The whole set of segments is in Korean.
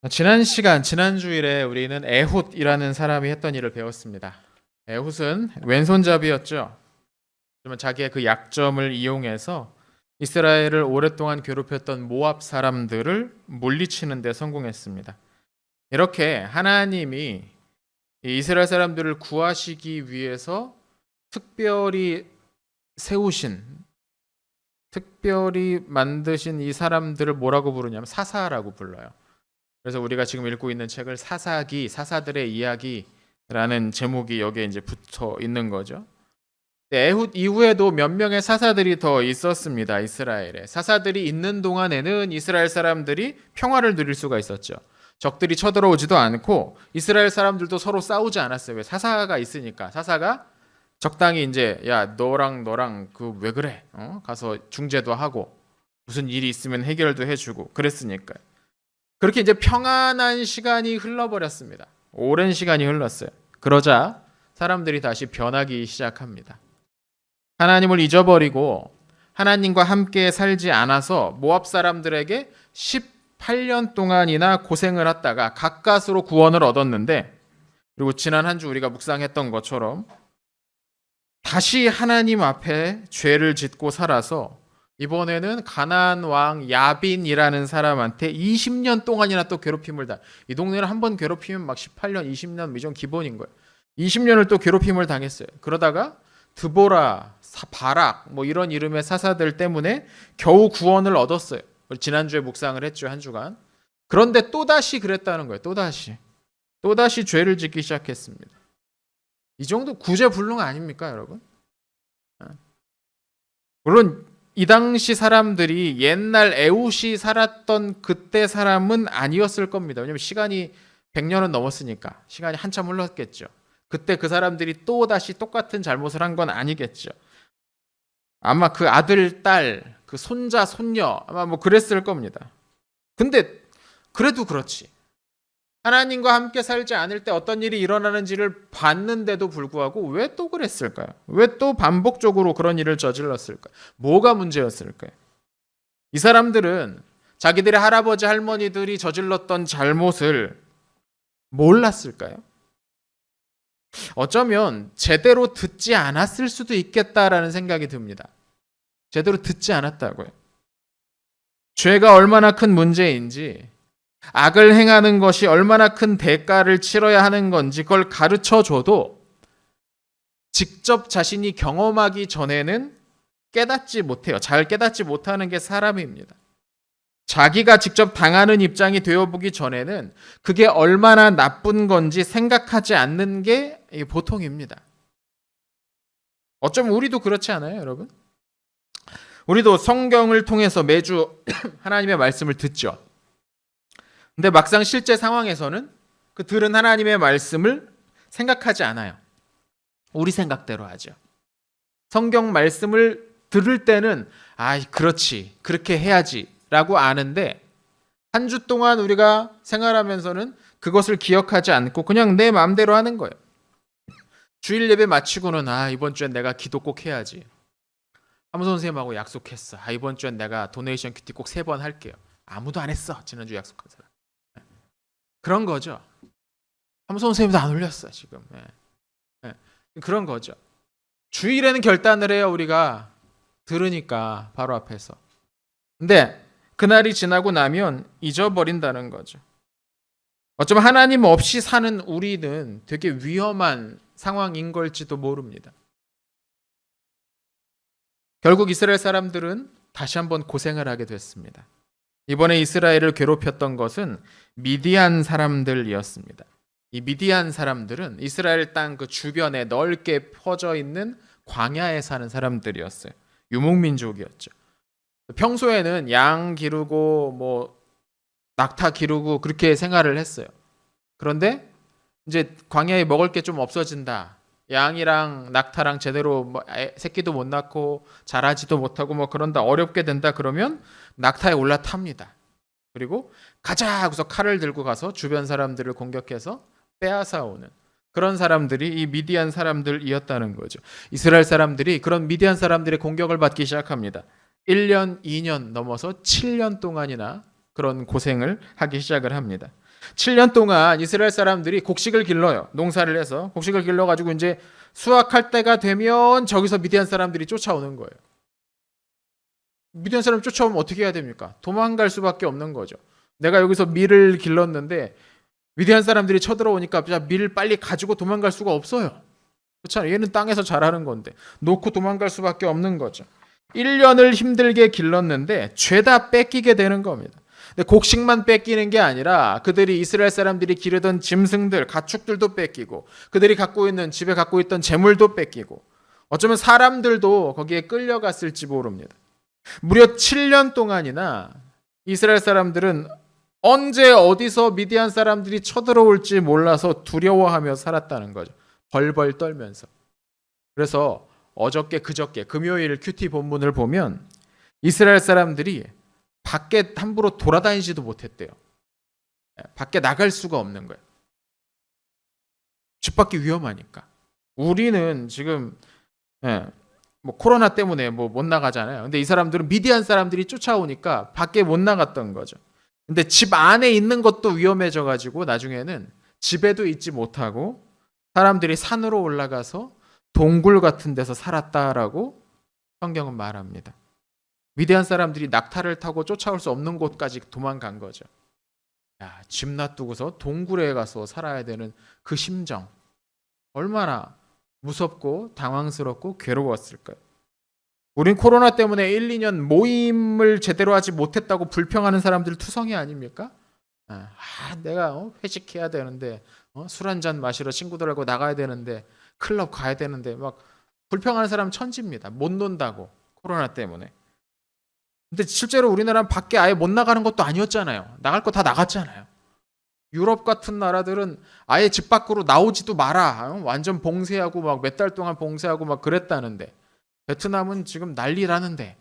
지난 주일에 우리는 에훗이라는 사람이 했던 일을 배웠습니다. 에훗은 왼손잡이였죠. 그러면 자기의 그 약점을 이용해서 이스라엘을 오랫동안 괴롭혔던 모압 사람들을 물리치는 데 성공했습니다. 이렇게 하나님이 이스라엘 사람들을 구하시기 위해서 특별히 세우신, 특별히 만드신 이 사람들을 뭐라고 부르냐면 사사라고 불러요. 그래서 우리가 지금 읽고 있는 책을 사사기, 사사들의 이야기라는 제목이 여기에 이제 붙어 있는 거죠. 에훗 이후에도 몇 명의 사사들이 더 있었습니다. 이스라엘에. 사사들이 있는 동안에는 이스라엘 사람들이 평화를 누릴 수가 있었죠. 적들이 쳐들어오지도 않고 이스라엘 사람들도 서로 싸우지 않았어요. 왜? 사사가 있으니까. 사사가 적당히 이제 야 너랑 그 왜 그래? 가서 중재도 하고 무슨 일이 있으면 해결도 해주고 그랬으니까요. 그렇게 이제 평안한 시간이 흘러버렸습니다. 오랜 시간이 흘렀어요. 그러자 사람들이 다시 변하기 시작합니다. 하나님을 잊어버리고 하나님과 함께 살지 않아서 모압 사람들에게 18년 동안이나 고생을 했다가 가까스로 구원을 얻었는데, 그리고 지난 한 주 우리가 묵상했던 것처럼 다시 하나님 앞에 죄를 짓고 살아서 이번에는 가나안 왕 야빈이라는 사람한테 20년 동안이나 또 괴롭힘을 이 동네를 한번 괴롭히면 막 18년, 20년 이전 기본인 거예요. 20년을 또 괴롭힘을 당했어요. 그러다가 드보라, 바락 뭐 이런 이름의 사사들 때문에 겨우 구원을 얻었어요. 지난주에 묵상을 했죠, 한 주간. 그런데 또다시 그랬다는 거예요. 또다시 죄를 짓기 시작했습니다. 이 정도 구제불능 아닙니까, 여러분? 물론 이 당시 사람들이 옛날 에훗이 살았던 그때 사람은 아니었을 겁니다. 왜냐하면 시간이 100년은 넘었으니까 시간이 한참 흘렀겠죠. 그때 그 사람들이 또다시 똑같은 잘못을 한 건 아니겠죠. 아마 그 아들, 딸, 그 손자, 손녀 아마 뭐 그랬을 겁니다. 근데 그래도 그렇지. 하나님과 함께 살지 않을 때 어떤 일이 일어나는지를 봤는데도 불구하고 왜 또 그랬을까요? 왜 또 반복적으로 그런 일을 저질렀을까요? 뭐가 문제였을까요? 이 사람들은 자기들의 할아버지, 할머니들이 저질렀던 잘못을 몰랐을까요? 어쩌면 제대로 듣지 않았을 수도 있겠다라는 생각이 듭니다. 제대로 듣지 않았다고요. 죄가 얼마나 큰 문제인지, 악을 행하는 것이 얼마나 큰 대가를 치러야 하는 건지 그걸 가르쳐줘도 직접 자신이 경험하기 전에는 깨닫지 못해요. 잘 깨닫지 못하는 게 사람입니다. 자기가 직접 당하는 입장이 되어보기 전에는 그게 얼마나 나쁜 건지 생각하지 않는 게 보통입니다. 어쩌면 우리도 그렇지 않아요, 여러분? 우리도 성경을 통해서 매주 하나님의 말씀을 듣죠. 근데 막상 실제 상황에서는 그 들은 하나님의 말씀을 생각하지 않아요. 우리 생각대로 하죠. 성경 말씀을 들을 때는 그렇지, 그렇게 해야지 라고 아는데 한 주 동안 우리가 생활하면서는 그것을 기억하지 않고 그냥 내 마음대로 하는 거예요. 주일 예배 마치고는 이번 주엔 내가 기도 꼭 해야지. 사무소 선생님하고 약속했어. 이번 주엔 내가 도네이션 큐티 꼭 3번 할게요. 아무도 안 했어. 지난주 약속한 사람. 그런 거죠. 사무소 선생님도 안 올렸어 지금. 그런 거죠. 주일에는 결단을 해요. 우리가 들으니까 바로 앞에서. 근데 그날이 지나고 나면 잊어버린다는 거죠. 어쩌면 하나님 없이 사는 우리는 되게 위험한 상황인 걸지도 모릅니다. 결국 이스라엘 사람들은 다시 한번 고생을 하게 됐습니다. 이번에 이스라엘을 괴롭혔던 것은 미디안 사람들이었습니다. 이 미디안 사람들은 이스라엘 땅 그 주변에 넓게 퍼져 있는 광야에 사는 사람들이었어요. 유목민족이었죠. 평소에는 양 기르고 낙타 기르고 그렇게 생활을 했어요. 그런데 이제 광야에 먹을 게 좀 없어진다. 양이랑 낙타랑 제대로 새끼도 못 낳고 자라지도 못하고 그런다, 어렵게 된다 그러면 낙타에 올라탑니다. 그리고 가자 하고서 칼을 들고 가서 주변 사람들을 공격해서 빼앗아 오는 그런 사람들이 이 미디안 사람들이었다는 거죠. 이스라엘 사람들이 그런 미디안 사람들의 공격을 받기 시작합니다. 1년, 2년 넘어서 7년 동안이나 그런 고생을 하기 시작을 합니다. 7년 동안 이스라엘 사람들이 곡식을 길러요. 농사를 해서 곡식을 길러 가지고 이제 수확할 때가 되면 저기서 미디안 사람들이 쫓아오는 거예요. 미디안 사람 쫓아오면 어떻게 해야 됩니까? 도망갈 수밖에 없는 거죠. 내가 여기서 밀을 길렀는데 미디안 사람들이 쳐들어오니까 밀을 빨리 가지고 도망갈 수가 없어요. 그렇잖아요. 얘는 땅에서 자라는 건데 놓고 도망갈 수밖에 없는 거죠. 1년을 힘들게 길렀는데 죄다 뺏기게 되는 겁니다. 근데 곡식만 뺏기는 게 아니라 그들이 이스라엘 사람들이 기르던 짐승들, 가축들도 뺏기고 그들이 갖고 있는 집에 갖고 있던 재물도 뺏기고 어쩌면 사람들도 거기에 끌려갔을지 모릅니다. 무려 7년 동안이나 이스라엘 사람들은 언제 어디서 미디안 사람들이 쳐들어올지 몰라서 두려워하며 살았다는 거죠. 벌벌 떨면서. 그래서 어저께 그저께 금요일 큐티 본문을 보면 이스라엘 사람들이 밖에 함부로 돌아다니지도 못했대요. 밖에 나갈 수가 없는 거예요. 집 밖이 위험하니까. 우리는 지금 뭐 코로나 때문에 뭐 못 나가잖아요. 근데 이 사람들은 미디안 사람들이 쫓아오니까 밖에 못 나갔던 거죠. 근데 집 안에 있는 것도 위험해져 가지고 나중에는 집에도 있지 못하고 사람들이 산으로 올라가서 동굴 같은 데서 살았다라고 성경은 말합니다. 미디안 사람들이 낙타를 타고 쫓아올 수 없는 곳까지 도망간 거죠. 야, 집 놔두고서 동굴에 가서 살아야 되는 그 심정 얼마나 무섭고 당황스럽고 괴로웠을까요? 우린 코로나 때문에 1, 2년 모임을 제대로 하지 못했다고 불평하는 사람들 투성이 아닙니까? 내가 회식해야 되는데 술 한잔 마시러 친구들하고 나가야 되는데 클럽 가야 되는데 막 불평하는 사람 천지입니다. 못 논다고 코로나 때문에. 근데 실제로 우리나라는 밖에 아예 못 나가는 것도 아니었잖아요. 나갈 거 다 나갔잖아요. 유럽 같은 나라들은 아예 집 밖으로 나오지도 마라. 완전 봉쇄하고 막 몇 달 동안 봉쇄하고 막 그랬다는데 베트남은 지금 난리라는데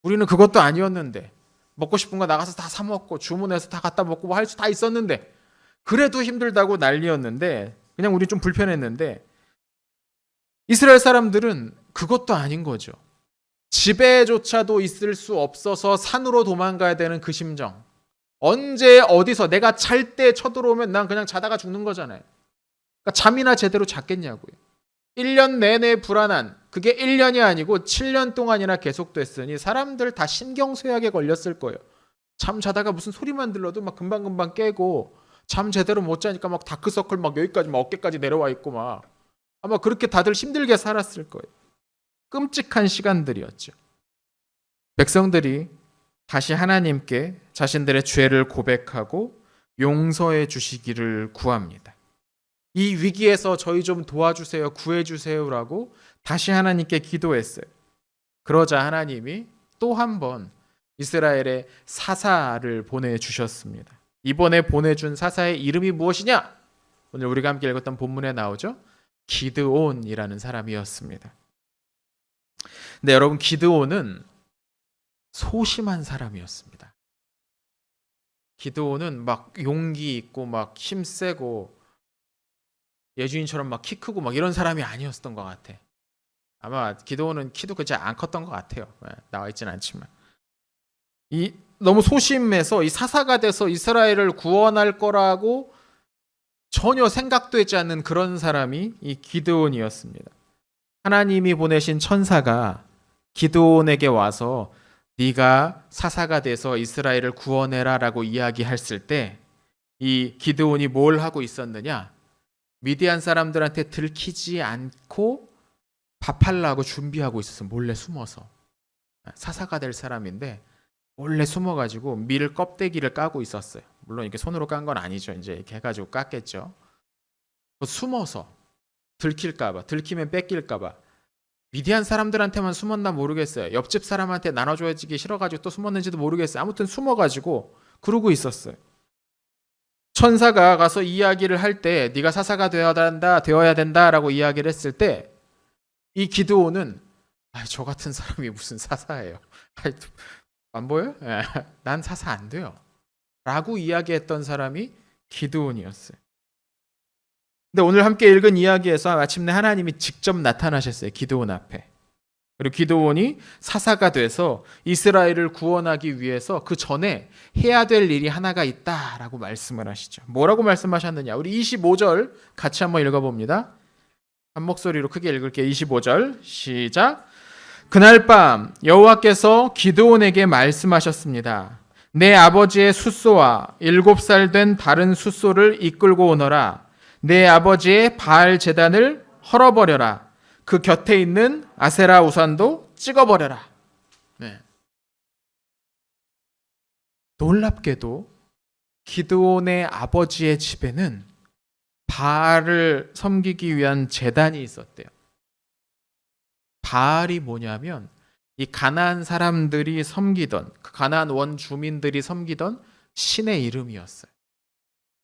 우리는 그것도 아니었는데 먹고 싶은 거 나가서 다 사 먹고 주문해서 다 갖다 먹고 할 수 다 있었는데 그래도 힘들다고 난리였는데 그냥 우리 좀 불편했는데 이스라엘 사람들은 그것도 아닌 거죠. 집에조차도 있을 수 없어서 산으로 도망가야 되는 그 심정. 언제 어디서 내가 잘 때 쳐들어오면 난 그냥 자다가 죽는 거잖아요. 그러니까 잠이나 제대로 잤겠냐고요. 1년 내내 불안한 그게 1년이 아니고 7년 동안이나 계속됐으니 사람들 다 신경쇠약에 걸렸을 거예요. 잠 자다가 무슨 소리만 들려도 막 금방금방 깨고 잠 제대로 못 자니까 막 다크서클 막 여기까지 막 어깨까지 내려와 있고 막 아마 그렇게 다들 힘들게 살았을 거예요. 끔찍한 시간들이었죠. 백성들이 다시 하나님께 자신들의 죄를 고백하고 용서해 주시기를 구합니다. 이 위기에서 저희 좀 도와주세요, 구해주세요라고 다시 하나님께 기도했어요. 그러자 하나님이 또 한 번 이스라엘의 사사를 보내주셨습니다. 이번에 보내준 사사의 이름이 무엇이냐? 오늘 우리가 함께 읽었던 본문에 나오죠. 기드온이라는 사람이었습니다. 근데 여러분 기드온은 소심한 사람이었습니다. 기드온은 막 용기 있고 막 힘세고 예주인처럼 막 키 크고 막 이런 사람이 아니었던 것 같아. 아마 기드온은 키도 그렇게 안 컸던 것 같아요. 나와 있지는 않지만 너무 소심해서 이 사사가 돼서 이스라엘을 구원할 거라고 전혀 생각도 하지 않는 그런 사람이 이 기드온이었습니다. 하나님이 보내신 천사가 기드온에게 와서 네가 사사가 돼서 이스라엘을 구원해라라고 이야기했을 때 이 기드온이 뭘 하고 있었느냐? 미디안 사람들한테 들키지 않고 밥하려고 준비하고 있었어. 몰래 숨어서. 사사가 될 사람인데 몰래 숨어가지고 밀 껍데기를 까고 있었어요. 물론 이렇게 손으로 깐 건 아니죠. 이제 이렇게 해가지고 깠겠죠. 숨어서 들킬까봐, 들키면 뺏길까봐. 미디안 사람들한테만 숨었나 모르겠어요. 옆집 사람한테 나눠줘야지 싫어가지고 또 숨었는지도 모르겠어요. 아무튼 숨어가지고 그러고 있었어요. 천사가 가서 이야기를 할 때 네가 사사가 되어야 된다라고 이야기를 했을 때 이 기드온은 저 같은 사람이 무슨 사사예요. 안 보여요? 난 사사 안 돼요. 라고 이야기했던 사람이 기드온이었어요. 근데 오늘 함께 읽은 이야기에서 마침내 하나님이 직접 나타나셨어요. 기드온 앞에. 그리고 기드온이 사사가 돼서 이스라엘을 구원하기 위해서 그 전에 해야 될 일이 하나가 있다라고 말씀을 하시죠. 뭐라고 말씀하셨느냐? 우리 25절 같이 한번 읽어봅니다. 한 목소리로 크게 읽을게요. 25절 시작. 그날 밤 여호와께서 기드온에게 말씀하셨습니다. 내 아버지의 숫소와 7살 된 다른 숫소를 이끌고 오너라. 내 아버지의 바알 제단을 헐어버려라. 그 곁에 있는 아세라 우산도 찍어버려라. 네. 놀랍게도 기드온의 아버지의 집에는 바알을 섬기기 위한 제단이 있었대요. 바알이 뭐냐면 이 가나안 사람들이 섬기던, 그 가나안 원주민들이 섬기던 신의 이름이었어요.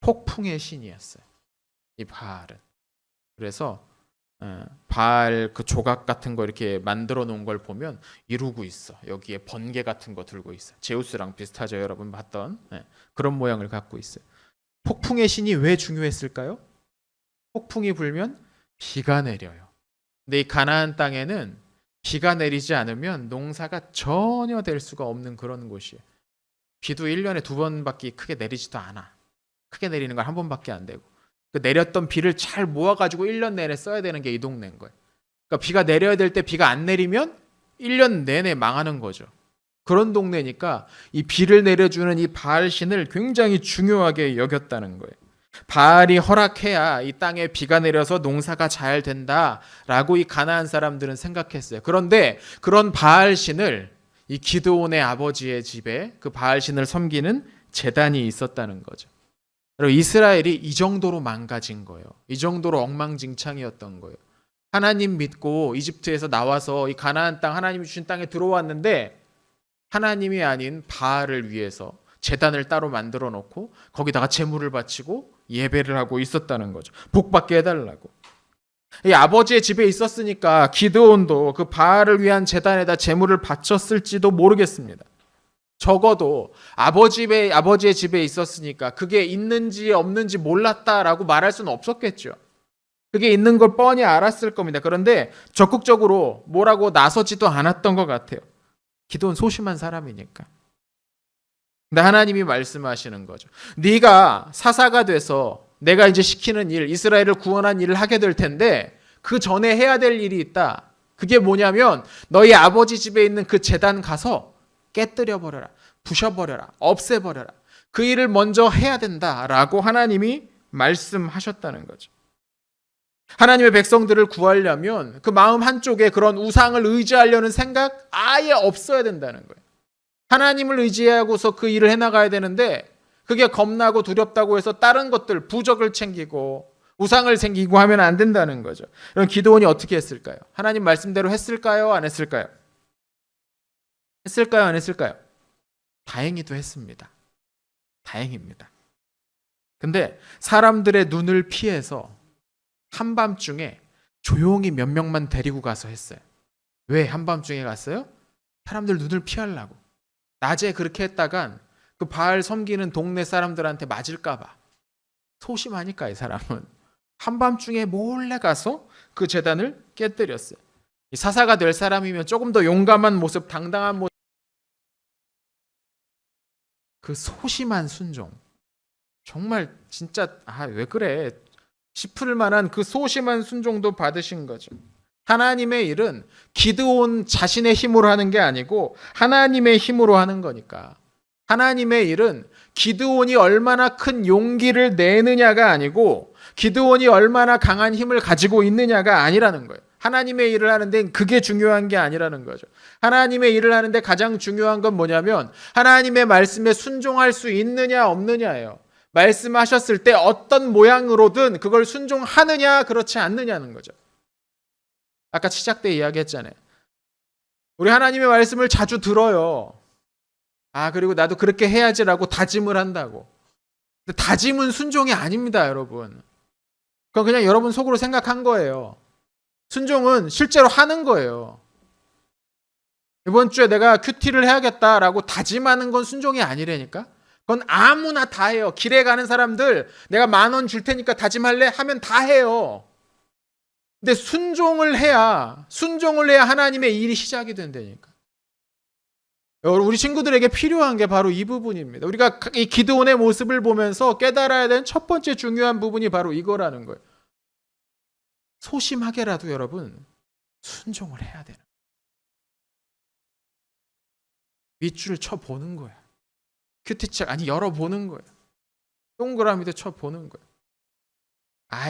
폭풍의 신이었어요. 이 바알은. 그래서 바알 그 조각 같은 거 이렇게 만들어 놓은 걸 보면 이루고 있어. 여기에 번개 같은 거 들고 있어. 제우스랑 비슷하죠, 여러분 봤던 그런 모양을 갖고 있어요. 폭풍의 신이 왜 중요했을까요? 폭풍이 불면 비가 내려요. 근데 이 가나안 땅에는 비가 내리지 않으면 농사가 전혀 될 수가 없는 그런 곳이에요. 비도 1년에 2번밖에 크게 내리지도 않아. 크게 내리는 건 1번밖에 안 되고. 그 내렸던 비를 잘 모아가지고 1년 내내 써야 되는 게 이 동네인 거예요. 그러니까 비가 내려야 될 때 비가 안 내리면 1년 내내 망하는 거죠. 그런 동네니까 이 비를 내려주는 이 바알 신을 굉장히 중요하게 여겼다는 거예요. 바알이 허락해야 이 땅에 비가 내려서 농사가 잘 된다라고 이 가나안 사람들은 생각했어요. 그런데 그런 바알 신을 이 기드온의 아버지의 집에 그 바알 신을 섬기는 제단이 있었다는 거죠. 그리고 이스라엘이 이 정도로 망가진 거예요. 이 정도로 엉망진창이었던 거예요. 하나님 믿고 이집트에서 나와서 이 가나안 땅, 하나님이 주신 땅에 들어왔는데 하나님이 아닌 바알을 위해서 제단을 따로 만들어 놓고 거기다가 제물을 바치고 예배를 하고 있었다는 거죠. 복받게 해달라고. 이 아버지의 집에 있었으니까 기드온도 그 바알을 위한 제단에다 제물을 바쳤을지도 모르겠습니다. 적어도 아버지의 집에 있었으니까 그게 있는지 없는지 몰랐다라고 말할 수는 없었겠죠. 그게 있는 걸 뻔히 알았을 겁니다. 그런데 적극적으로 뭐라고 나서지도 않았던 것 같아요. 기드온 소심한 사람이니까. 근데 하나님이 말씀하시는 거죠. 네가 사사가 돼서 내가 이제 시키는 일, 이스라엘을 구원한 일을 하게 될 텐데 그 전에 해야 될 일이 있다. 그게 뭐냐면 너희 아버지 집에 있는 그 제단 가서 깨뜨려 버려라. 부셔버려라. 없애버려라. 그 일을 먼저 해야 된다라고 하나님이 말씀하셨다는 거죠. 하나님의 백성들을 구하려면 그 마음 한쪽에 그런 우상을 의지하려는 생각 아예 없어야 된다는 거예요. 하나님을 의지하고서 그 일을 해나가야 되는데 그게 겁나고 두렵다고 해서 다른 것들, 부적을 챙기고 우상을 챙기고 하면 안 된다는 거죠. 그럼 기드온이 어떻게 했을까요? 하나님 말씀대로 했을까요? 안 했을까요? 했을까요? 안 했을까요? 다행히도 했습니다. 다행입니다. 근데 사람들의 눈을 피해서 한밤중에 조용히 몇 명만 데리고 가서 했어요. 왜 한밤중에 갔어요? 사람들 눈을 피하려고. 낮에 그렇게 했다간 그 바알 섬기는 동네 사람들한테 맞을까 봐. 소심하니까 이 사람은. 한밤중에 몰래 가서 그 제단을 깨뜨렸어요. 사사가 될 사람이면 조금 더 용감한 모습, 당당한 모습. 그 소심한 순종. 정말 진짜 왜 그래 싶을 만한 그 소심한 순종도 받으신 거죠. 하나님의 일은 기드온 자신의 힘으로 하는 게 아니고 하나님의 힘으로 하는 거니까. 하나님의 일은 기드온이 얼마나 큰 용기를 내느냐가 아니고 기드온이 얼마나 강한 힘을 가지고 있느냐가 아니라는 거예요. 하나님의 일을 하는데 그게 중요한 게 아니라는 거죠. 하나님의 일을 하는데 가장 중요한 건 뭐냐면 하나님의 말씀에 순종할 수 있느냐 없느냐예요. 말씀하셨을 때 어떤 모양으로든 그걸 순종하느냐 그렇지 않느냐는 거죠. 아까 시작 때 이야기했잖아요. 우리 하나님의 말씀을 자주 들어요. 그리고 나도 그렇게 해야지라고 다짐을 한다고. 근데 다짐은 순종이 아닙니다, 여러분. 그건 그냥 여러분 속으로 생각한 거예요. 순종은 실제로 하는 거예요. 이번 주에 내가 큐티를 해야겠다라고 다짐하는 건 순종이 아니라니까. 그건 아무나 다 해요. 길에 가는 사람들 내가 10,000원 줄 테니까 다짐할래? 하면 다 해요. 근데 순종을 해야 하나님의 일이 시작이 된다니까. 우리 친구들에게 필요한 게 바로 이 부분입니다. 우리가 이 기드온의 모습을 보면서 깨달아야 되는 첫 번째 중요한 부분이 바로 이거라는 거예요. 소심하게라도 여러분 순종을 해야 되는 거예요. 밑줄을 쳐보는 거예요. 큐티책 열어보는 거예요. 동그라미도 쳐보는 거예요.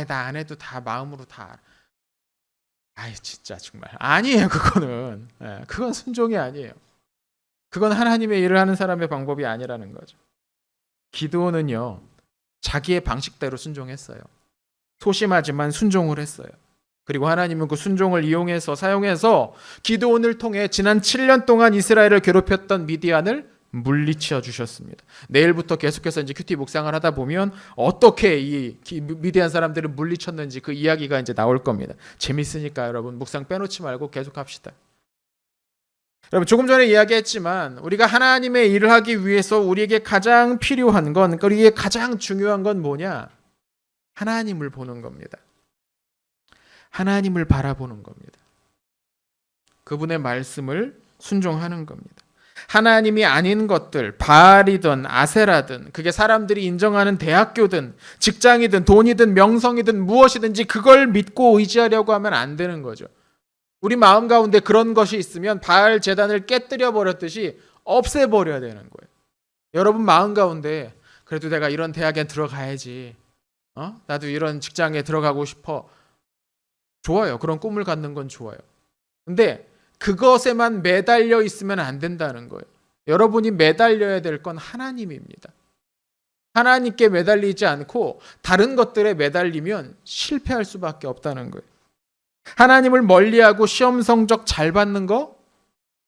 나 안 해도 다 마음으로 다 알아. 진짜 정말 아니에요. 그건 순종이 아니에요. 그건 하나님의 일을 하는 사람의 방법이 아니라는 거죠. 기드온은요, 자기의 방식대로 순종했어요. 소심하지만 순종을 했어요. 그리고 하나님은 그 순종을 사용해서 기드온을 통해 지난 7년 동안 이스라엘을 괴롭혔던 미디안을 물리쳐 주셨습니다. 내일부터 계속해서 이제 큐티 묵상을 하다 보면 어떻게 이 미디안 사람들을 물리쳤는지 그 이야기가 이제 나올 겁니다. 재밌으니까 여러분 묵상 빼놓지 말고 계속 합시다. 여러분 조금 전에 이야기했지만 우리가 하나님의 일을 하기 위해서 우리에게 가장 필요한 건, 우리에게 가장 중요한 건 뭐냐? 하나님을 보는 겁니다. 하나님을 바라보는 겁니다. 그분의 말씀을 순종하는 겁니다. 하나님이 아닌 것들, 바알이든 아세라든, 그게 사람들이 인정하는 대학교든 직장이든 돈이든 명성이든 무엇이든지 그걸 믿고 의지하려고 하면 안 되는 거죠. 우리 마음 가운데 그런 것이 있으면 바알 제단을 깨뜨려 버렸듯이 없애버려야 되는 거예요. 여러분 마음 가운데 그래도 내가 이런 대학에 들어가야지, 나도 이런 직장에 들어가고 싶어, 좋아요. 그런 꿈을 갖는 건 좋아요. 근데 그것에만 매달려 있으면 안 된다는 거예요. 여러분이 매달려야 될 건 하나님입니다. 하나님께 매달리지 않고 다른 것들에 매달리면 실패할 수밖에 없다는 거예요. 하나님을 멀리하고 시험 성적 잘 받는 거,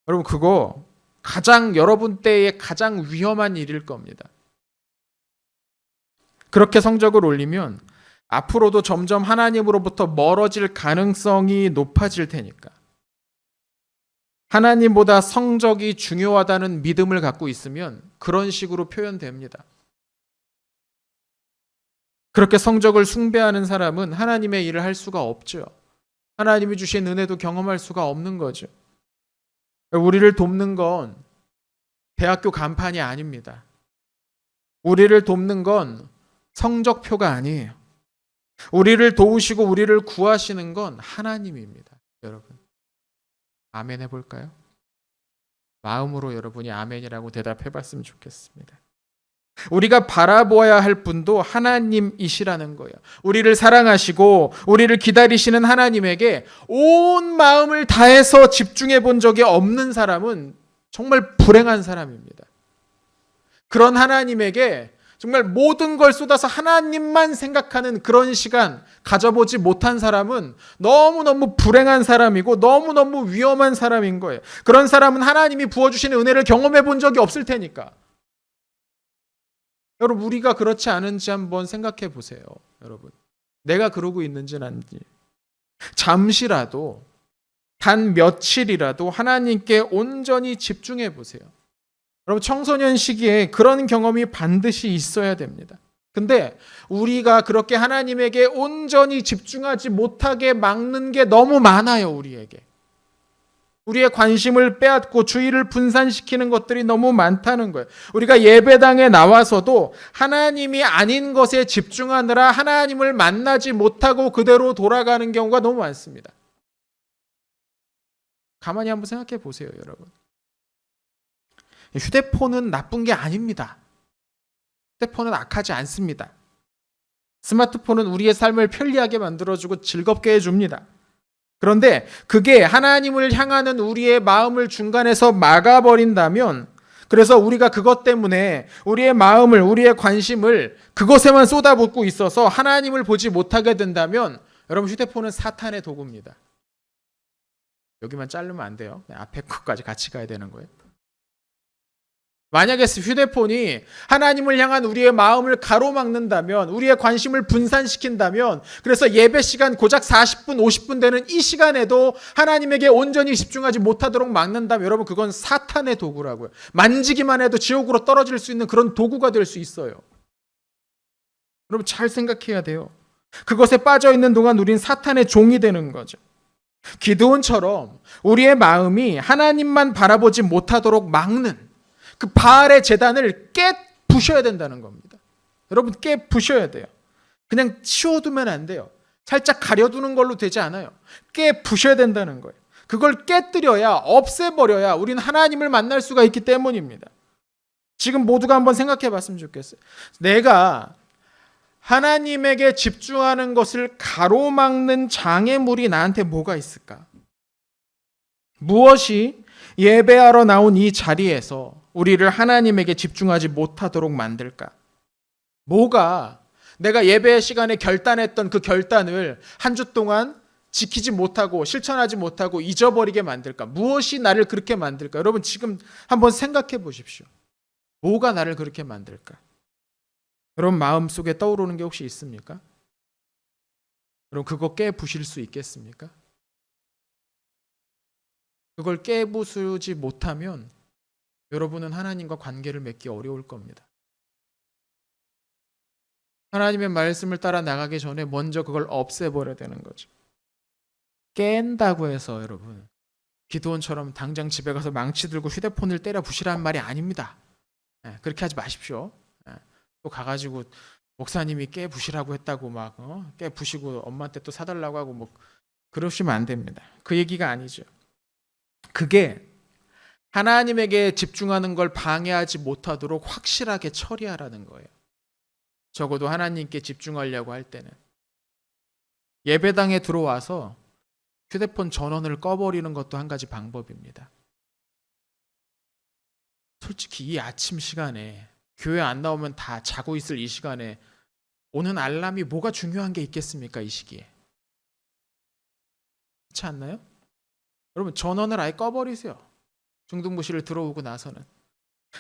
여러분 그거 여러분 때의 가장 위험한 일일 겁니다. 그렇게 성적을 올리면 앞으로도 점점 하나님으로부터 멀어질 가능성이 높아질 테니까. 하나님보다 성적이 중요하다는 믿음을 갖고 있으면 그런 식으로 표현됩니다. 그렇게 성적을 숭배하는 사람은 하나님의 일을 할 수가 없죠. 하나님이 주신 은혜도 경험할 수가 없는 거죠. 우리를 돕는 건 대학교 간판이 아닙니다. 우리를 돕는 건 성적표가 아니에요. 우리를 도우시고 우리를 구하시는 건 하나님입니다. 여러분 아멘 해볼까요? 마음으로 여러분이 아멘이라고 대답해봤으면 좋겠습니다. 우리가 바라보아야 할 분도 하나님이시라는 거예요. 우리를 사랑하시고 우리를 기다리시는 하나님에게 온 마음을 다해서 집중해 본 적이 없는 사람은 정말 불행한 사람입니다. 그런 하나님에게 정말 모든 걸 쏟아서 하나님만 생각하는 그런 시간 가져보지 못한 사람은 너무너무 불행한 사람이고 너무너무 위험한 사람인 거예요. 그런 사람은 하나님이 부어주시는 은혜를 경험해 본 적이 없을 테니까. 여러분 우리가 그렇지 않은지 한번 생각해 보세요. 여러분 내가 그러고 있는지는 아닌지. 잠시라도 단 며칠이라도 하나님께 온전히 집중해 보세요. 여러분 청소년 시기에 그런 경험이 반드시 있어야 됩니다. 근데 우리가 그렇게 하나님에게 온전히 집중하지 못하게 막는 게 너무 많아요. 우리의 관심을 빼앗고 주의를 분산시키는 것들이 너무 많다는 거예요. 우리가 예배당에 나와서도 하나님이 아닌 것에 집중하느라 하나님을 만나지 못하고 그대로 돌아가는 경우가 너무 많습니다. 가만히 한번 생각해 보세요, 여러분. 휴대폰은 나쁜 게 아닙니다. 휴대폰은 악하지 않습니다. 스마트폰은 우리의 삶을 편리하게 만들어주고 즐겁게 해줍니다. 그런데 그게 하나님을 향하는 우리의 마음을 중간에서 막아버린다면, 그래서 우리가 그것 때문에 우리의 마음을, 우리의 관심을 그것에만 쏟아붓고 있어서 하나님을 보지 못하게 된다면 여러분 휴대폰은 사탄의 도구입니다. 여기만 자르면 안 돼요. 앞에 것까지 같이 가야 되는 거예요. 만약에 휴대폰이 하나님을 향한 우리의 마음을 가로막는다면, 우리의 관심을 분산시킨다면, 그래서 예배 시간 고작 40분, 50분 되는 이 시간에도 하나님에게 온전히 집중하지 못하도록 막는다면 여러분 그건 사탄의 도구라고요. 만지기만 해도 지옥으로 떨어질 수 있는 그런 도구가 될 수 있어요. 여러분 잘 생각해야 돼요. 그것에 빠져 있는 동안 우린 사탄의 종이 되는 거죠. 기드온처럼 우리의 마음이 하나님만 바라보지 못하도록 막는 그 바알의 제단을 부셔야 된다는 겁니다. 여러분, 부셔야 돼요. 그냥 치워두면 안 돼요. 살짝 가려두는 걸로 되지 않아요. 부셔야 된다는 거예요. 그걸 깨뜨려야, 없애버려야 우리는 하나님을 만날 수가 있기 때문입니다. 지금 모두가 한번 생각해 봤으면 좋겠어요. 내가 하나님에게 집중하는 것을 가로막는 장애물이 나한테 뭐가 있을까? 무엇이 예배하러 나온 이 자리에서 우리를 하나님에게 집중하지 못하도록 만들까? 뭐가 내가 예배 시간에 결단했던 그 결단을 한 주 동안 지키지 못하고 실천하지 못하고 잊어버리게 만들까? 무엇이 나를 그렇게 만들까? 여러분, 지금 한번 생각해 보십시오. 뭐가 나를 그렇게 만들까? 여러분, 마음속에 떠오르는 게 혹시 있습니까? 여러분, 그거 부실 수 있겠습니까? 그걸 부수지 못하면 여러분은 하나님과 관계를 맺기 어려울 겁니다. 하나님의 말씀을 따라 나가기 전에 먼저 그걸 없애버려야 되는 거죠. 깬다고 해서 여러분, 기드온처럼 당장 집에 가서 망치 들고 휴대폰을 때려 부시라는 말이 아닙니다. 그렇게 하지 마십시오. 또 가가지고 목사님이 부시라고 했다고 막 부시고 엄마한테 또 사달라고 하고 뭐 그러시면 안 됩니다. 그 얘기가 아니죠. 그게 하나님에게 집중하는 걸 방해하지 못하도록 확실하게 처리하라는 거예요. 적어도 하나님께 집중하려고 할 때는. 예배당에 들어와서 휴대폰 전원을 꺼버리는 것도 한 가지 방법입니다. 솔직히 이 아침 시간에 교회 안 나오면 다 자고 있을 이 시간에 오는 알람이 뭐가 중요한 게 있겠습니까? 이 시기에. 그렇지 않나요? 여러분, 전원을 아예 꺼버리세요. 중등부실을 들어오고 나서는.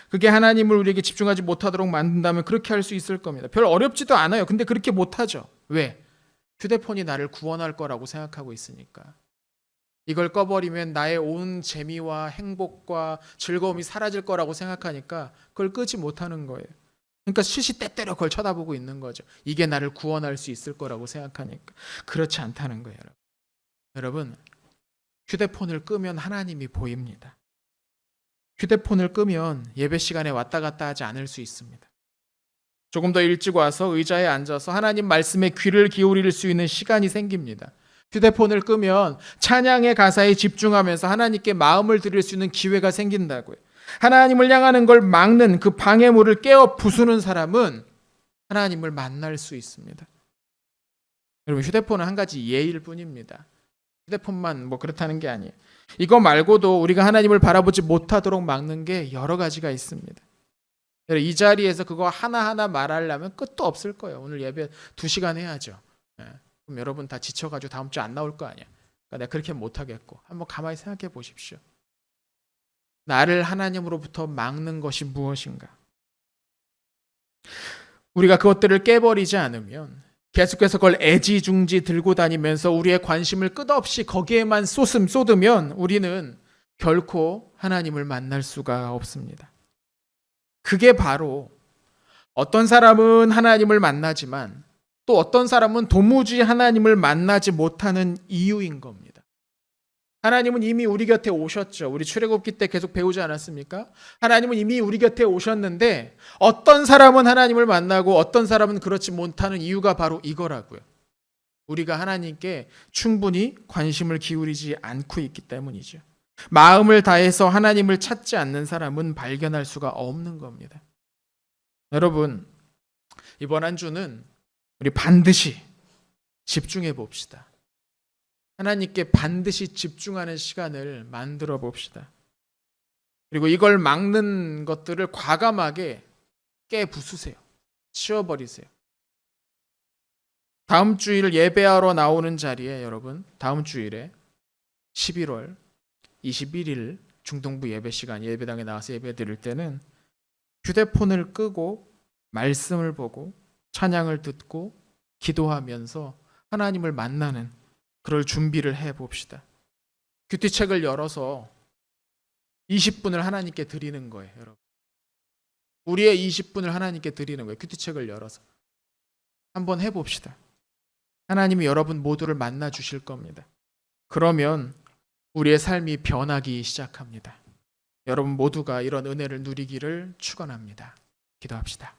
그게 하나님을 우리에게 집중하지 못하도록 만든다면 그렇게 할 수 있을 겁니다. 별 어렵지도 않아요. 근데 그렇게 못하죠. 왜? 휴대폰이 나를 구원할 거라고 생각하고 있으니까. 이걸 꺼버리면 나의 온 재미와 행복과 즐거움이 사라질 거라고 생각하니까 그걸 끄지 못하는 거예요. 그러니까 시시때때로 그걸 쳐다보고 있는 거죠. 이게 나를 구원할 수 있을 거라고 생각하니까. 그렇지 않다는 거예요. 여러분, 휴대폰을 끄면 하나님이 보입니다. 휴대폰을 끄면 예배 시간에 왔다 갔다 하지 않을 수 있습니다. 조금 더 일찍 와서 의자에 앉아서 하나님 말씀에 귀를 기울일 수 있는 시간이 생깁니다. 휴대폰을 끄면 찬양의 가사에 집중하면서 하나님께 마음을 드릴 수 있는 기회가 생긴다고요. 하나님을 향하는 걸 막는 그 방해물을 깨어 부수는 사람은 하나님을 만날 수 있습니다. 여러분, 휴대폰은 한 가지 예일 뿐입니다. 휴대폰만 뭐 그렇다는 게 아니에요. 이거 말고도 우리가 하나님을 바라보지 못하도록 막는 게 여러 가지가 있습니다. 이 자리에서 그거 하나하나 말하려면 끝도 없을 거예요. 오늘 예배 2시간 해야죠. 그럼 여러분 다 지쳐가지고 다음 주 안 나올 거 아니야. 그러니까 내가 그렇게 못하겠고. 한번 가만히 생각해 보십시오. 나를 하나님으로부터 막는 것이 무엇인가? 우리가 그것들을 깨버리지 않으면 계속해서 그걸 애지중지 들고 다니면서 우리의 관심을 끝없이 거기에만 쏟으면 우리는 결코 하나님을 만날 수가 없습니다. 그게 바로 어떤 사람은 하나님을 만나지만 또 어떤 사람은 도무지 하나님을 만나지 못하는 이유인 겁니다. 하나님은 이미 우리 곁에 오셨죠. 우리 출애굽기 때 계속 배우지 않았습니까? 하나님은 이미 우리 곁에 오셨는데 어떤 사람은 하나님을 만나고 어떤 사람은 그렇지 못하는 이유가 바로 이거라고요. 우리가 하나님께 충분히 관심을 기울이지 않고 있기 때문이죠. 마음을 다해서 하나님을 찾지 않는 사람은 발견할 수가 없는 겁니다. 여러분, 이번 한 주는 우리 반드시 집중해 봅시다. 하나님께 반드시 집중하는 시간을 만들어 봅시다. 그리고 이걸 막는 것들을 과감하게 부수세요. 치워버리세요. 다음 주일 예배하러 나오는 자리에 여러분, 다음 주일에 11월 21일 중동부 예배 시간 예배당에 나와서 예배 드릴 때는 휴대폰을 끄고 말씀을 보고 찬양을 듣고 기도하면서 하나님을 만나는 그럴 준비를 해봅시다. 큐티책을 열어서 20분을 하나님께 드리는 거예요. 여러분, 우리의 20분을 하나님께 드리는 거예요. 큐티책을 열어서 한번 해봅시다. 하나님이 여러분 모두를 만나 주실 겁니다. 그러면 우리의 삶이 변하기 시작합니다. 여러분 모두가 이런 은혜를 누리기를 축원합니다. 기도합시다.